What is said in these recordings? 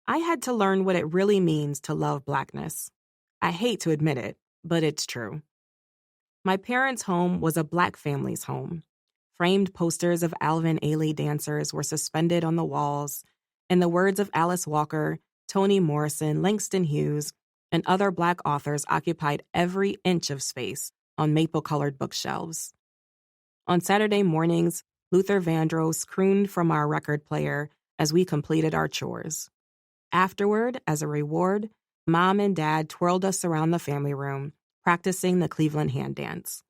I had to learn what it really means to love Blackness. I hate to admit it, but it's true. My parents' home was a Black family's home. Framed posters of Alvin Ailey dancers were suspended on the walls, and the words of Alice Walker, Toni Morrison, Langston Hughes, and other Black authors occupied every inch of space on maple-colored bookshelves. On Saturday mornings, Luther Vandross crooned from our record player as we completed our chores. Afterward, as a reward, Mom and Dad twirled us around the family room, practicing the Cleveland hand dance.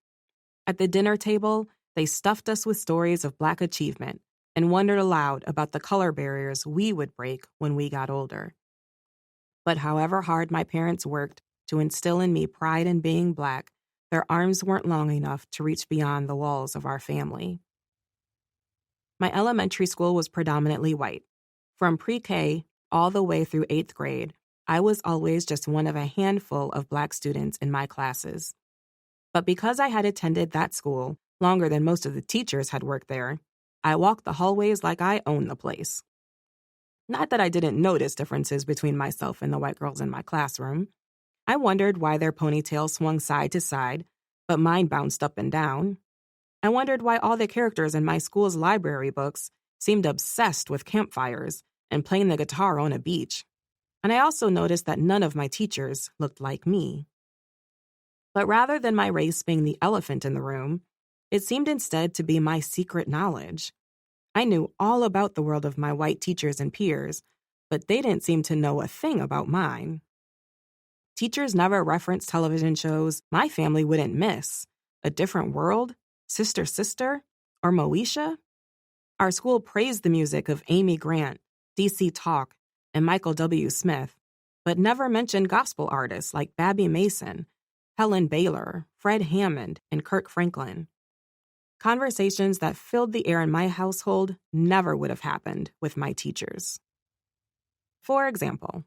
At the dinner table, they stuffed us with stories of Black achievement and wondered aloud about the color barriers we would break when we got older. But however hard my parents worked to instill in me pride in being Black, their arms weren't long enough to reach beyond the walls of our family. My elementary school was predominantly white. From pre-K all the way through 8th grade, I was always just one of a handful of Black students in my classes. But because I had attended that school longer than most of the teachers had worked there, I walked the hallways like I owned the place. Not that I didn't notice differences between myself and the white girls in my classroom. I wondered why their ponytails swung side to side, but mine bounced up and down. I wondered why all the characters in my school's library books seemed obsessed with campfires and playing the guitar on a beach. And I also noticed that none of my teachers looked like me. But rather than my race being the elephant in the room, it seemed instead to be my secret knowledge. I knew all about the world of my white teachers and peers, but they didn't seem to know a thing about mine. Teachers never referenced television shows my family wouldn't miss. A Different World, Sister Sister, or Moesha. Our school praised the music of Amy Grant, DC Talk, and Michael W. Smith, but never mentioned gospel artists like Babby Mason, Helen Baylor, Fred Hammond, and Kirk Franklin. Conversations that filled the air in my household never would have happened with my teachers. For example,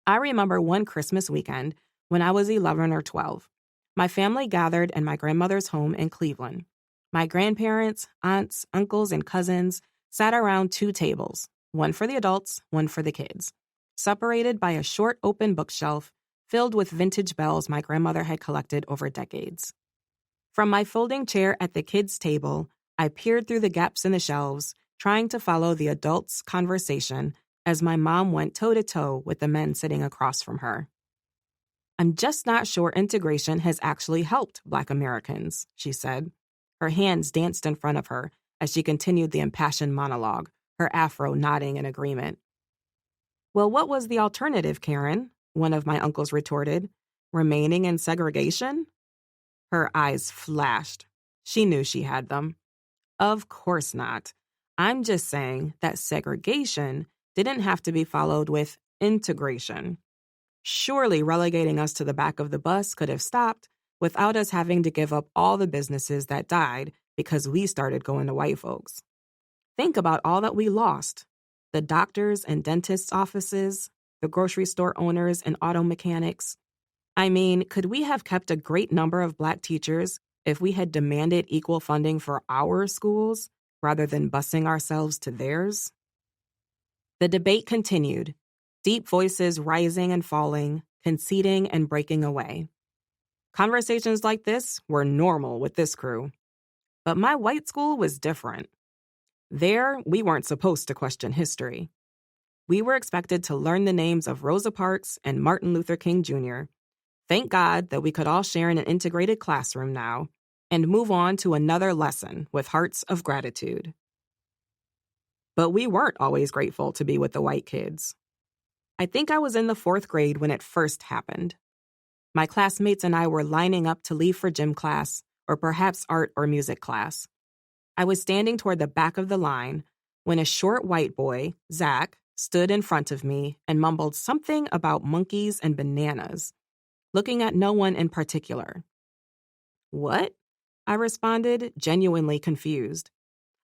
I remember one Christmas weekend when I was 11 or 12. My family gathered in my grandmother's home in Cleveland. My grandparents, aunts, uncles, and cousins sat around two tables, one for the adults, one for the kids, separated by a short open bookshelf filled with vintage bells my grandmother had collected over decades. From my folding chair at the kids' table, I peered through the gaps in the shelves, trying to follow the adults' conversation as my mom went toe-to-toe with the men sitting across from her. "I'm just not sure integration has actually helped Black Americans," she said. Her hands danced in front of her as she continued the impassioned monologue, her afro nodding in agreement. "Well, what was the alternative, Karen?" one of my uncles retorted. "Remaining in segregation?" Her eyes flashed. She knew she had them. "Of course not. I'm just saying that segregation didn't have to be followed with integration. Surely relegating us to the back of the bus could have stopped without us having to give up all the businesses that died because we started going to white folks. Think about all that we lost. The doctors' and dentists' offices, the grocery store owners and auto mechanics. I mean, could we have kept a great number of Black teachers if we had demanded equal funding for our schools rather than busing ourselves to theirs?" The debate continued, deep voices rising and falling, conceding and breaking away. Conversations like this were normal with this crew. But my white school was different. There, we weren't supposed to question history. We were expected to learn the names of Rosa Parks and Martin Luther King Jr., thank God that we could all share in an integrated classroom now, and move on to another lesson with hearts of gratitude. But we weren't always grateful to be with the white kids. I think I was in the 4th grade when it first happened. My classmates and I were lining up to leave for gym class, or perhaps art or music class. I was standing toward the back of the line when a short white boy, Zach, stood in front of me and mumbled something about monkeys and bananas, looking at no one in particular. "What?" I responded, genuinely confused.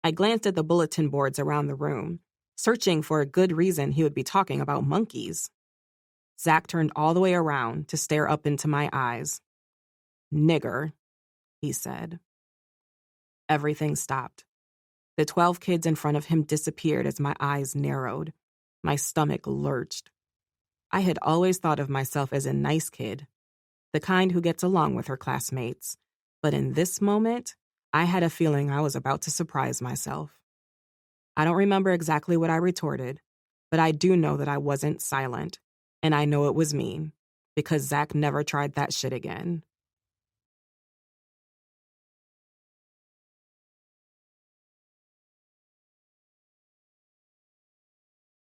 I glanced at the bulletin boards around the room, searching for a good reason he would be talking about monkeys. Zach turned all the way around to stare up into my eyes. "Nigger," he said. Everything stopped. The 12 kids in front of him disappeared as my eyes narrowed. My stomach lurched. I had always thought of myself as a nice kid, the kind who gets along with her classmates. But in this moment, I had a feeling I was about to surprise myself. I don't remember exactly what I retorted, but I do know that I wasn't silent, and I know it was mean, because Zach never tried that shit again.